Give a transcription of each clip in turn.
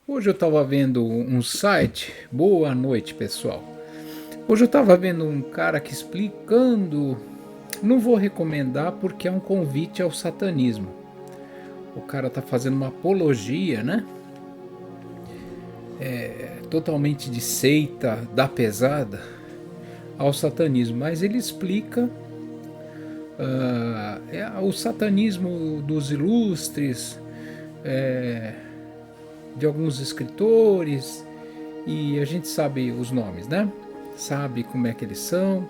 Hoje eu estava vendo um site. Boa noite, pessoal. Hoje eu estava vendo um cara que explicando. Não vou recomendar porque é um convite ao satanismo. O cara tá fazendo uma apologia, né? Totalmente de seita da pesada ao satanismo. Mas ele explica o satanismo dos ilustres, de alguns escritores, e a gente sabe os nomes, né? Sabe como é que eles são.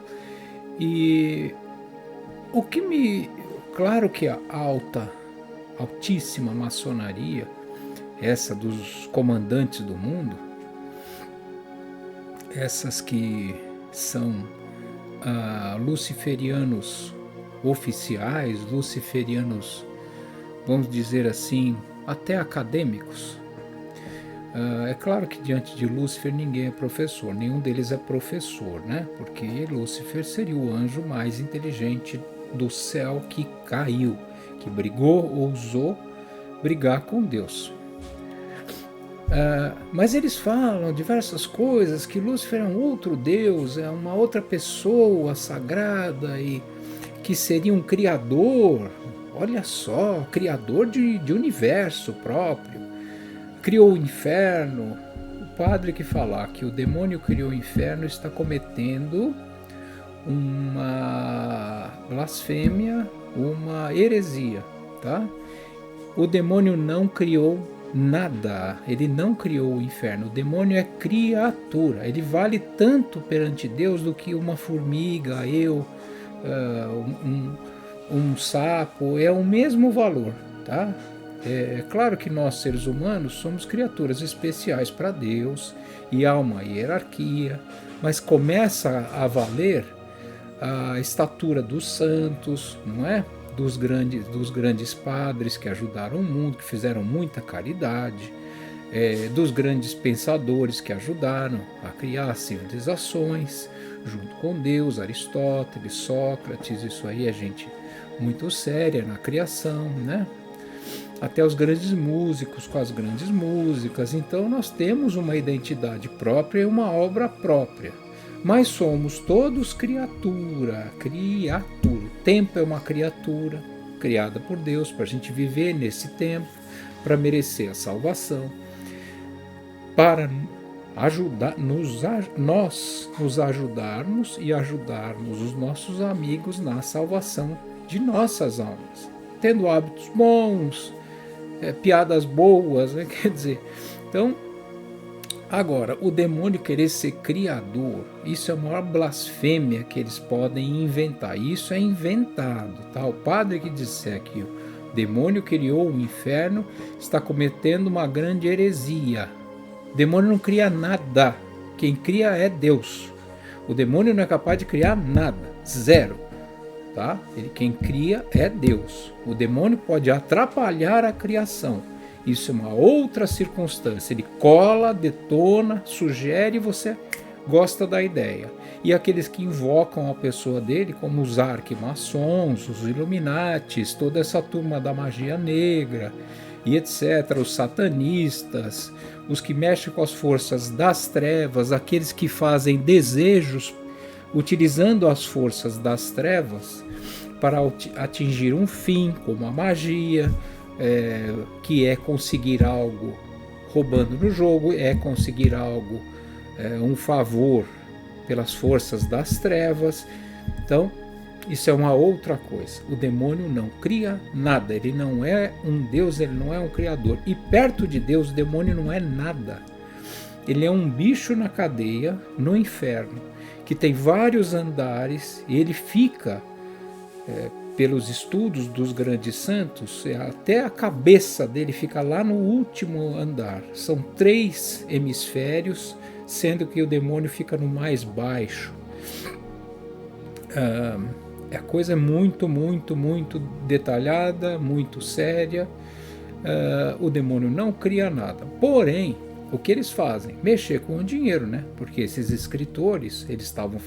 E o que me. Claro que a altíssima maçonaria, essa dos comandantes do mundo, essas que são luciferianos oficiais, luciferianos, vamos dizer assim, até acadêmicos. É claro que diante de Lúcifer ninguém é professor, nenhum deles é professor, né? Porque Lúcifer seria o anjo mais inteligente do céu que caiu, que brigou, ousou brigar com Deus. Mas eles falam diversas coisas, que Lúcifer é um outro Deus, é uma outra pessoa sagrada e que seria um criador, olha só, criador de universo próprio, criou o inferno. O padre que falar que o demônio criou o inferno está cometendo uma blasfêmia, uma heresia, tá? O demônio não criou nada, ele não criou o inferno. O demônio é criatura, ele vale tanto perante Deus do que uma formiga, um sapo, é o mesmo valor, tá? É claro que nós, seres humanos, somos criaturas especiais para Deus e há uma hierarquia, mas começa a valer a estatura dos santos, não é? Dos grandes padres que ajudaram o mundo, que fizeram muita caridade, dos grandes pensadores que ajudaram a criar civilizações, junto com Deus, Aristóteles, Sócrates, isso aí é gente muito séria na criação, né? Até os grandes músicos com as grandes músicas. Então nós temos uma identidade própria e uma obra própria. Mas somos todos criatura. O tempo é uma criatura criada por Deus para a gente viver nesse tempo, para merecer a salvação, para nós nos ajudarmos e ajudarmos os nossos amigos na salvação de nossas almas, tendo hábitos bons, piadas boas, né? Quer dizer, então, agora, o demônio querer ser criador, isso é a maior blasfêmia que eles podem inventar. Isso é inventado, tá? O padre que disser que o demônio criou o inferno está cometendo uma grande heresia. O demônio não cria nada. Quem cria é Deus. O demônio não é capaz de criar nada. Zero. Tá? Quem cria é Deus. O demônio pode atrapalhar a criação. Isso é uma outra circunstância. Ele cola, detona, sugere e você gosta da ideia. E aqueles que invocam a pessoa dele, como os arquimaçons, os Illuminatis, toda essa turma da magia negra e etc., os satanistas, os que mexem com as forças das trevas, aqueles que fazem desejos utilizando as forças das trevas para atingir um fim, como a magia, que é conseguir algo roubando no jogo, é conseguir algo, um favor pelas forças das trevas. Então, isso é uma outra coisa. O demônio não cria nada, ele não é um Deus, ele não é um criador. E perto de Deus, o demônio não é nada. Ele é um bicho na cadeia, no inferno, que tem vários andares, e ele fica, pelos estudos dos grandes santos, até a cabeça dele fica lá no último andar. São 3 hemisférios, sendo que o demônio fica no mais baixo. A coisa é muito, muito, muito detalhada, muito séria. O demônio não cria nada. Porém, o que eles fazem? Mexer com o dinheiro, né? Porque esses escritores, eles estavam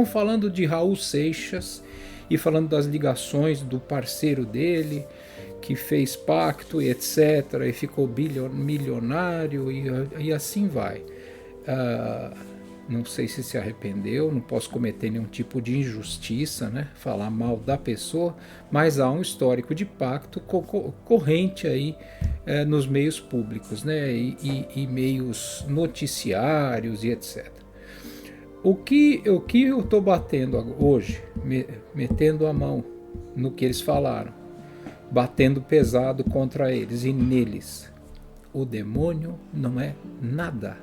falando de Raul Seixas e falando das ligações do parceiro dele, que fez pacto e etc, e ficou milionário e assim vai. Não sei se arrependeu, não posso cometer nenhum tipo de injustiça, né? Falar mal da pessoa, mas há um histórico de pacto corrente aí nos meios públicos, né? E meios noticiários e etc. O que eu estou batendo hoje, metendo a mão no que eles falaram, batendo pesado contra eles e neles, o demônio não é nada.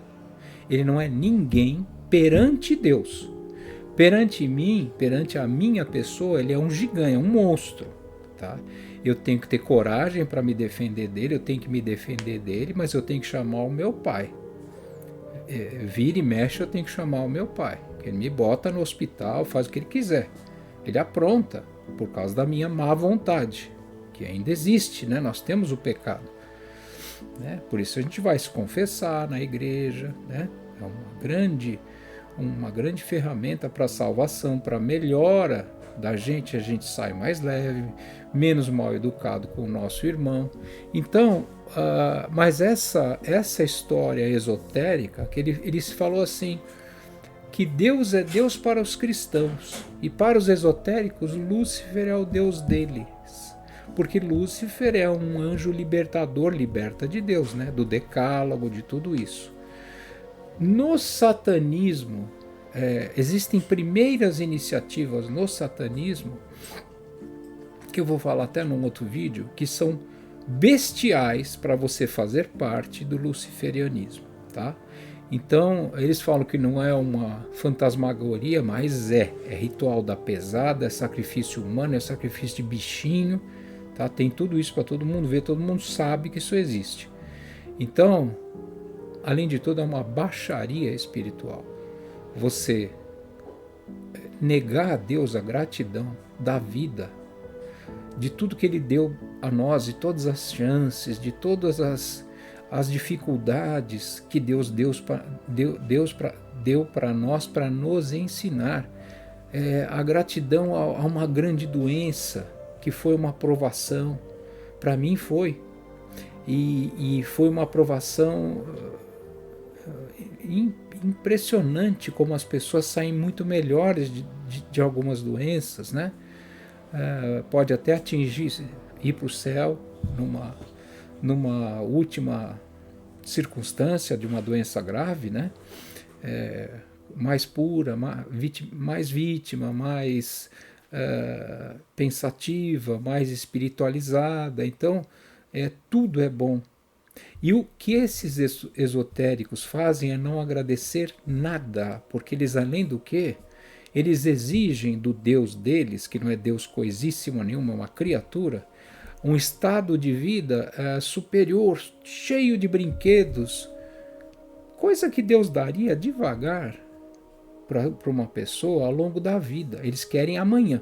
Ele não é ninguém perante Deus. Perante mim, perante a minha pessoa, ele é um gigante, um monstro. Tá? Eu tenho que ter coragem para me defender dele, eu tenho que me defender dele, mas eu tenho que chamar o meu pai. Vira e mexe, eu tenho que chamar o meu pai. Ele me bota no hospital, faz o que ele quiser. Ele apronta, por causa da minha má vontade, que ainda existe, né? Nós temos o pecado. Né? Por isso a gente vai se confessar na igreja, né? É uma grande ferramenta para a salvação, para a melhora da gente. A gente sai mais leve, menos mal educado com o nosso irmão. Então, mas essa história esotérica, que ele falou assim, que Deus é Deus para os cristãos, e para os esotéricos, Lúcifer é o Deus deles. Porque Lúcifer é um anjo libertador, liberta de Deus, né? Do decálogo, de tudo isso. No satanismo, existem primeiras iniciativas no satanismo, que eu vou falar até num outro vídeo, que são bestiais para você fazer parte do luciferianismo, tá? Então, eles falam que não é uma fantasmagoria, mas é ritual da pesada, é sacrifício humano, é sacrifício de bichinho, tá? Tem tudo isso para todo mundo ver, todo mundo sabe que isso existe. Então, além de tudo, é uma baixaria espiritual. Você negar a Deus a gratidão da vida, de tudo que Ele deu a nós, de todas as chances, de todas as dificuldades que Deus deu para nós, para nos ensinar. A gratidão a uma grande doença, que foi uma provação. Para mim foi. E foi uma provação impressionante, como as pessoas saem muito melhores de algumas doenças, né? Pode até atingir, ir para o céu numa última circunstância de uma doença grave, né? Mais pura, mais vítima, mais pensativa, mais espiritualizada. Então, tudo é bom. E o que esses esotéricos fazem é não agradecer nada, porque eles, além do que, eles exigem do Deus deles, que não é Deus coisíssima nenhuma, é uma criatura, um estado de vida superior, cheio de brinquedos, coisa que Deus daria devagar para uma pessoa ao longo da vida. Eles querem amanhã.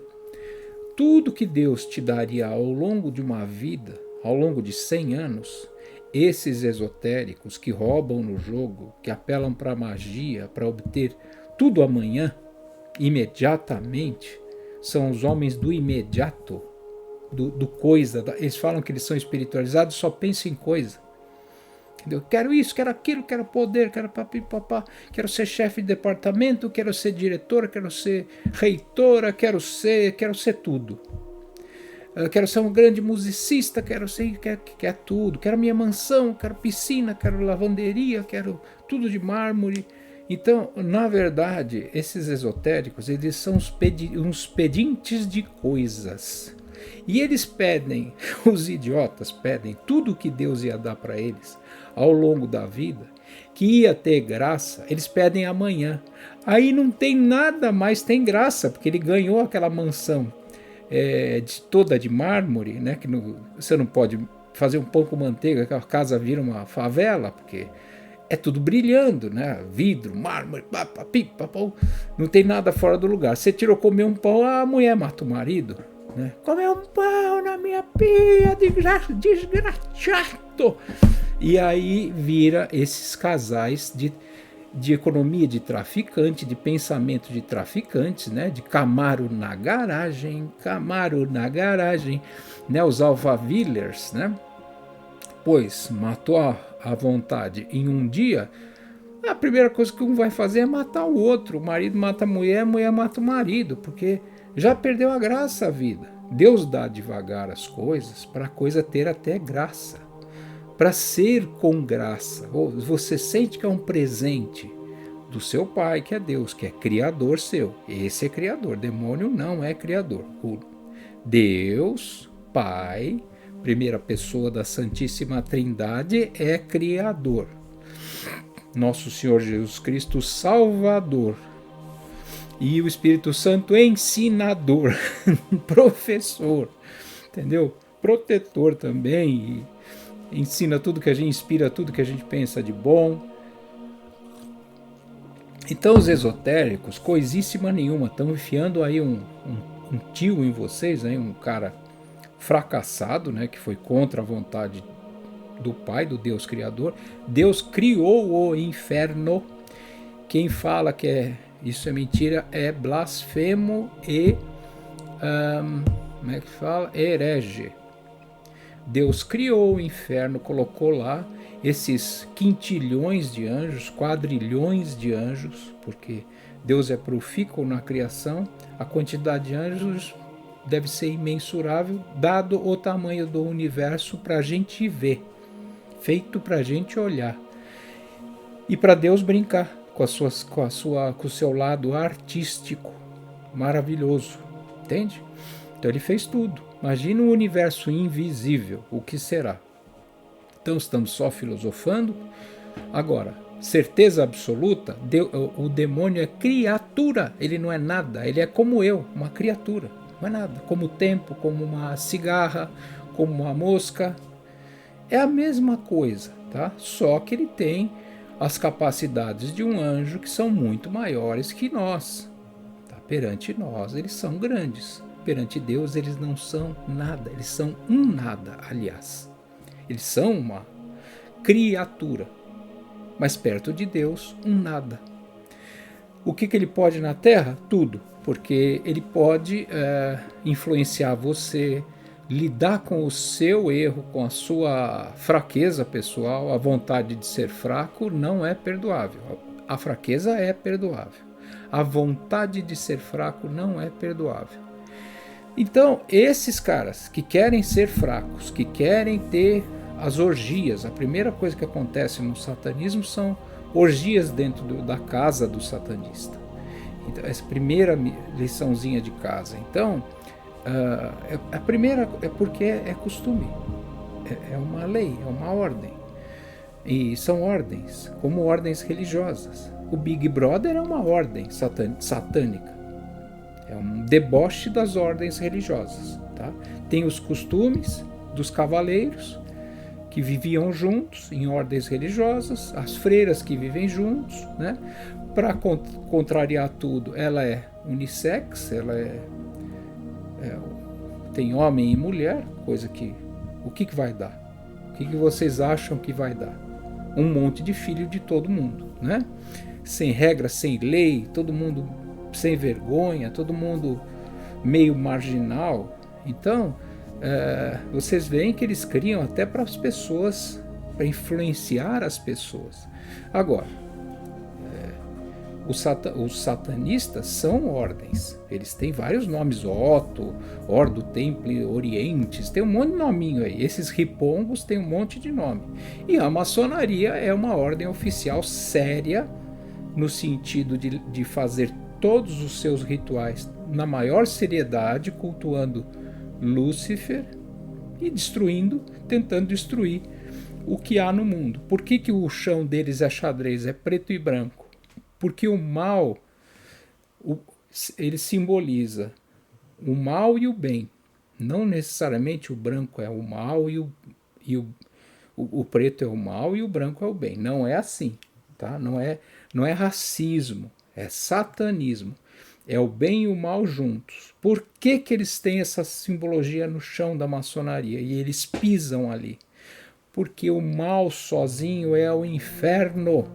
Tudo que Deus te daria ao longo de uma vida, ao longo de 100 anos, esses esotéricos que roubam no jogo, que apelam para a magia, para obter tudo amanhã, imediatamente, são os homens do imediato, do coisa. Eles falam que eles são espiritualizados, só pensam em coisa. Entendeu? Quero isso, quero aquilo, quero poder, quero papapá, quero ser chefe de departamento, quero ser diretora, quero ser reitora, quero ser tudo. Quero ser um grande musicista, quero tudo. Quero minha mansão, quero piscina, quero lavanderia, quero tudo de mármore. Então, na verdade, esses esotéricos, eles são uns pedintes de coisas. E eles pedem, os idiotas pedem tudo que Deus ia dar para eles ao longo da vida, que ia ter graça, eles pedem amanhã. Aí não tem nada mais, tem graça, porque ele ganhou aquela mansão toda de mármore, né? Que você não pode fazer um pão com manteiga, que a casa vira uma favela, porque é tudo brilhando, né? Vidro, mármore, não tem nada fora do lugar. Você tirou comer um pão, a mulher mata o marido, né? Comeu um pão na minha pia, desgraçado. E aí vira esses casais de economia de traficante, de pensamento de traficantes, né? De Camaro na garagem, né? Os Alphavillers, né? Pois matou a vontade em um dia, a primeira coisa que um vai fazer é matar o outro. O marido mata a mulher mata o marido, porque já perdeu a graça a vida. Deus dá devagar as coisas para a coisa ter até graça, para ser com graça. Você sente que é um presente do seu pai, que é Deus, que é criador seu. Esse é criador, demônio não é criador. O Deus, Pai, primeira pessoa da Santíssima Trindade, é criador. Nosso Senhor Jesus Cristo, Salvador. E o Espírito Santo, ensinador, professor, entendeu? Protetor também, ensina tudo que a gente, inspira tudo que a gente pensa de bom. Então os esotéricos, coisíssima nenhuma, estão enfiando aí um tio em vocês, aí, um cara fracassado, né, que foi contra a vontade do Pai, do Deus Criador. Deus criou o inferno. Quem fala que isso é mentira é blasfemo e como é que fala? Herege. Deus criou o inferno, colocou lá esses quintilhões de anjos, quadrilhões de anjos, porque Deus é profícuo na criação, a quantidade de anjos deve ser imensurável, dado o tamanho do universo para a gente ver, feito para a gente olhar. E para Deus brincar com o seu lado artístico, maravilhoso, entende? Então ele fez tudo. Imagina um universo invisível, o que será? Então estamos só filosofando. Agora, certeza absoluta, o demônio é criatura, ele não é nada, ele é como eu, uma criatura, não é nada, como o tempo, como uma cigarra, como uma mosca, é a mesma coisa, tá? Só que ele tem as capacidades de um anjo que são muito maiores que nós, tá? Perante nós eles são grandes, perante Deus eles não são nada, eles são um nada, aliás. Eles são uma criatura, mas perto de Deus, um nada. O que ele pode na Terra? Tudo, porque ele pode influenciar você, lidar com o seu erro, com a sua fraqueza pessoal. A vontade de ser fraco não é perdoável. A fraqueza é perdoável. A vontade de ser fraco não é perdoável. Então, esses caras que querem ser fracos, que querem ter as orgias, a primeira coisa que acontece no satanismo são orgias dentro da casa do satanista. Então, essa primeira liçãozinha de casa. Então, a primeira é porque é costume, é uma lei, é uma ordem. E são ordens, como ordens religiosas. O Big Brother é uma ordem satânica. É um deboche das ordens religiosas. Tá? Tem os costumes dos cavaleiros, que viviam juntos em ordens religiosas, as freiras que vivem juntos, né? Para contrariar tudo, ela é unissex, ela tem homem e mulher, coisa que... O que vai dar? O que vocês acham que vai dar? Um monte de filho de todo mundo, né? Sem regra, sem lei, todo mundo sem vergonha, todo mundo meio marginal. Então, vocês veem que eles criam até para as pessoas, para influenciar as pessoas. Agora, os satanistas são ordens. Eles têm vários nomes, Otto, Ordo Templi Orientes, tem um monte de nominho aí. Esses ripongos têm um monte de nome. E a maçonaria é uma ordem oficial séria, no sentido de fazer todos os seus rituais na maior seriedade, cultuando Lúcifer e tentando destruir o que há no mundo. Por que o chão deles é xadrez, é preto e branco? Porque o mal, ele simboliza o mal e o bem. Não necessariamente o branco é o mal e o preto é o mal e o branco é o bem. Não é assim, tá? Não é racismo, é satanismo. É o bem e o mal juntos. Por que eles têm essa simbologia no chão da maçonaria e eles pisam ali? Porque o mal sozinho é o inferno.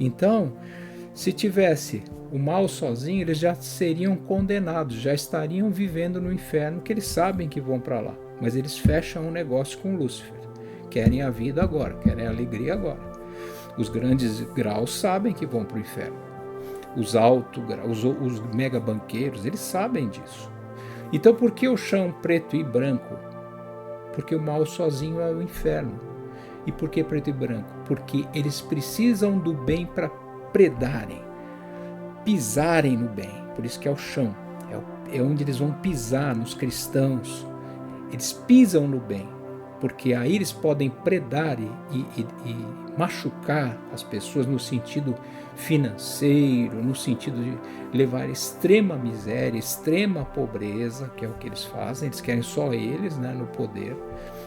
Então, se tivesse o mal sozinho, eles já seriam condenados, já estariam vivendo no inferno, que eles sabem que vão para lá. Mas eles fecham um negócio com Lúcifer. Querem a vida agora, querem a alegria agora. Os grandes graus sabem que vão para o inferno. Os altos graus, os mega banqueiros, eles sabem disso. Então por que o chão preto e branco? Porque o mal sozinho é o inferno. E por que preto e branco? Porque eles precisam do bem para predarem, pisarem no bem. Por isso que é o chão, é onde eles vão pisar nos cristãos. Eles pisam no bem, porque aí eles podem predar e machucar as pessoas no sentido financeiro, no sentido de levar extrema miséria, extrema pobreza, que é o que eles fazem. Eles querem só eles, né, no poder.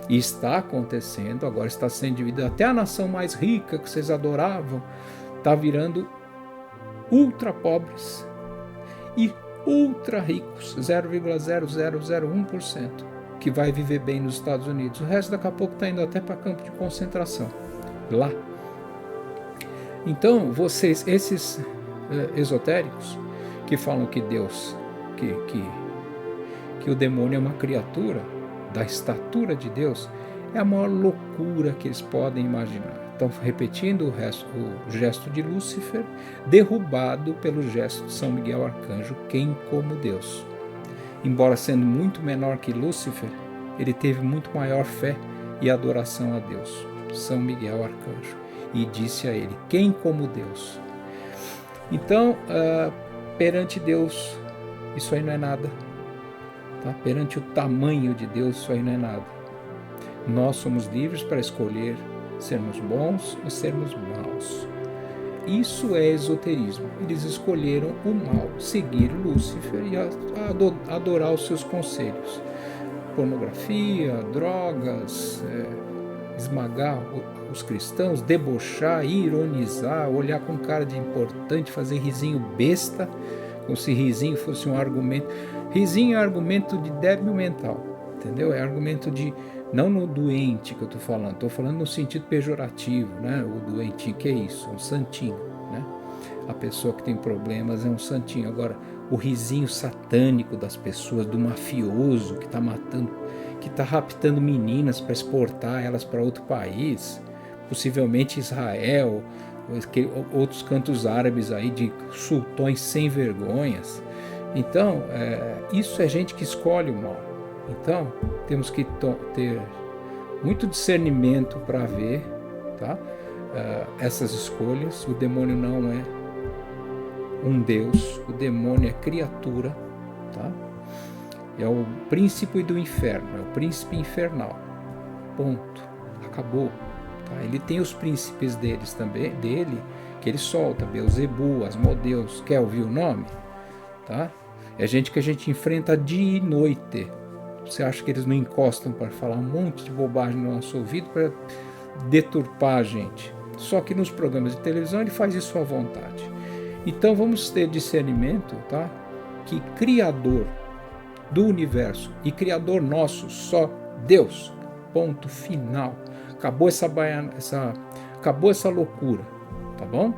E está acontecendo, agora está sendo dividido. Até a nação mais rica que vocês adoravam está virando ultra pobres e ultra ricos, 0,0001%, que vai viver bem nos Estados Unidos. O resto daqui a pouco está indo até para campo de concentração lá. Então vocês, esses esotéricos que falam que Deus, que o demônio é uma criatura da estatura de Deus, é a maior loucura que eles podem imaginar. Estão repetindo o gesto de Lúcifer, derrubado pelo gesto de São Miguel Arcanjo, quem como Deus. Embora sendo muito menor que Lúcifer, ele teve muito maior fé e adoração a Deus, São Miguel Arcanjo, e disse a ele, quem como Deus? Então, perante Deus, isso aí não é nada. Tá? Perante o tamanho de Deus, isso aí não é nada. Nós somos livres para escolher sermos bons ou sermos maus. Isso é esoterismo. Eles escolheram o mal, seguir Lúcifer e adorar os seus conselhos. Pornografia, drogas, esmagar os cristãos, debochar, ironizar, olhar com cara de importante, fazer risinho besta, como se risinho fosse um argumento. Risinho é argumento de débil mental, entendeu? É argumento de... Não no doente que eu estou falando no sentido pejorativo, né? O doentinho, que é isso? Um santinho, né? A pessoa que tem problemas é um santinho. Agora, o risinho satânico das pessoas, do mafioso que está matando, que está raptando meninas para exportar elas para outro país, possivelmente Israel, outros cantos árabes aí de sultões sem vergonhas. Então, isso é gente que escolhe o mal. Então, temos que ter muito discernimento para ver, tá? Essas escolhas. O demônio não é um Deus, o demônio é criatura, tá? É o príncipe do inferno, é o príncipe infernal. Ponto. Acabou. Tá? Ele tem os príncipes deles também, dele, que ele solta, Beelzebu, Asmodeus. Quer ouvir o nome? Tá? É gente que a gente enfrenta dia e noite. Você acha que eles não encostam para falar um monte de bobagem no nosso ouvido para deturpar a gente? Só que nos programas de televisão ele faz isso à vontade. Então vamos ter discernimento, tá? Que Criador do universo e Criador nosso, só Deus. Ponto final. Acabou acabou essa loucura, tá bom?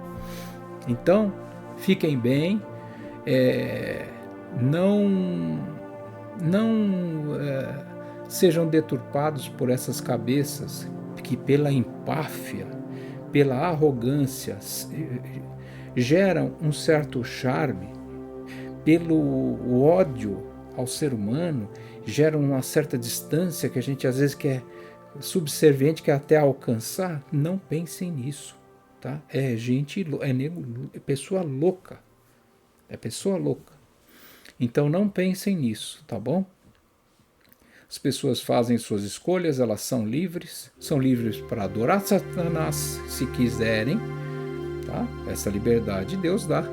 Então fiquem bem. Não sejam deturpados por essas cabeças que pela empáfia, pela arrogância, geram um certo charme, pelo ódio ao ser humano, geram uma certa distância que a gente às vezes quer subserviente, quer até alcançar. Não pensem nisso, tá? É pessoa louca, é pessoa louca. Então não pensem nisso, tá bom? As pessoas fazem suas escolhas, elas são livres para adorar Satanás se quiserem, tá? Essa liberdade Deus dá,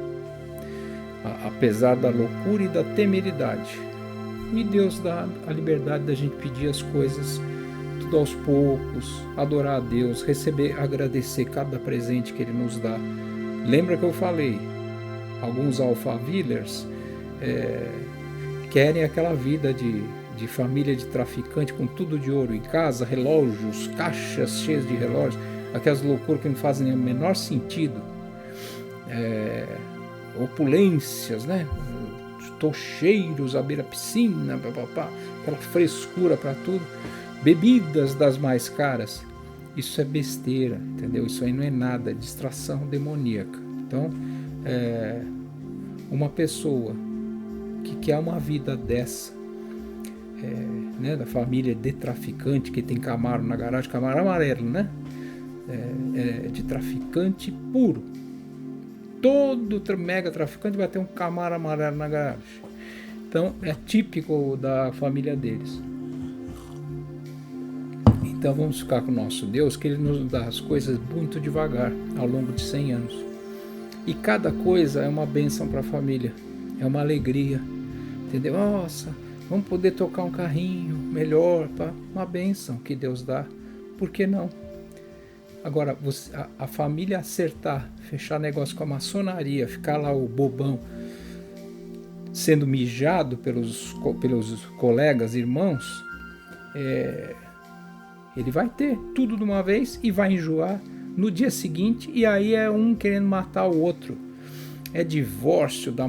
apesar da loucura e da temeridade. E Deus dá a liberdade da gente pedir as coisas tudo aos poucos, adorar a Deus, agradecer cada presente que Ele nos dá. Lembra que eu falei, alguns alphavillers querem aquela vida de família de traficante com tudo de ouro em casa, relógios, caixas cheias de relógios, aquelas loucuras que não fazem o menor sentido. opulências, né? Tocheiros à beira-piscina, aquela frescura para tudo, bebidas das mais caras. Isso é besteira, entendeu? Isso aí não é nada, é distração demoníaca. Então, uma pessoa que quer uma vida dessa, né, da família de traficante, que tem Camaro na garagem, Camaro amarelo, né? De traficante puro. Todo mega traficante vai ter um Camaro amarelo na garagem. Então, é típico da família deles. Então, vamos ficar com o nosso Deus, que Ele nos dá as coisas muito devagar, ao longo de 100 anos. E cada coisa é uma bênção para a família, é uma alegria, entendeu? Nossa, vamos poder tocar um carrinho melhor, uma bênção que Deus dá, por que não? Agora, a família acertar, fechar negócio com a maçonaria, ficar lá o bobão sendo mijado pelos colegas, irmãos, ele vai ter tudo de uma vez e vai enjoar no dia seguinte, e aí é um querendo matar o outro. É divórcio do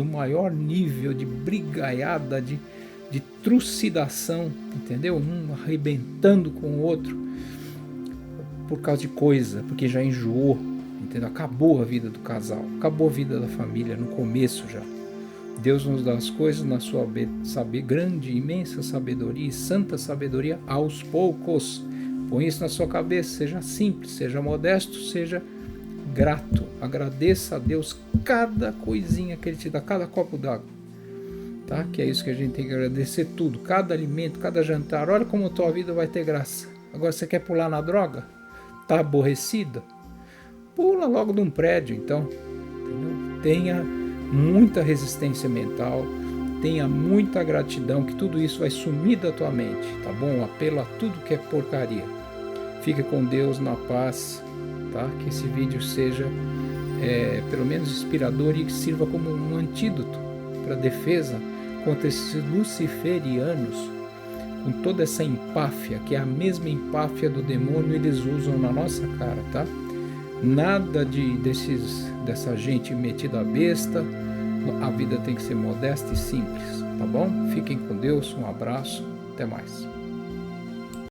maior nível de brigaiada, de trucidação, entendeu? Um arrebentando com o outro por causa de coisa, porque já enjoou, entendeu? Acabou a vida do casal, acabou a vida da família no começo já. Deus nos dá as coisas na sua grande, imensa sabedoria e santa sabedoria aos poucos. Põe isso na sua cabeça, seja simples, seja modesto, seja grato. Agradeça a Deus cada coisinha que Ele te dá, cada copo d'água. Tá? Que é isso que a gente tem que agradecer tudo, cada alimento, cada jantar. Olha como a tua vida vai ter graça. Agora você quer pular na droga? Tá aborrecida? Pula logo de um prédio, então. Entendeu? Tenha muita resistência mental, tenha muita gratidão, que tudo isso vai sumir da tua mente, tá bom? Um apelo a tudo que é porcaria. Fique com Deus, na paz, tá? Que esse vídeo seja pelo menos inspirador e sirva como um antídoto para defesa contra esses luciferianos, com toda essa empáfia, que é a mesma empáfia do demônio, eles usam na nossa cara, tá? Nada dessa gente metida a besta. A vida tem que ser modesta e simples, tá bom? Fiquem com Deus, um abraço, até mais.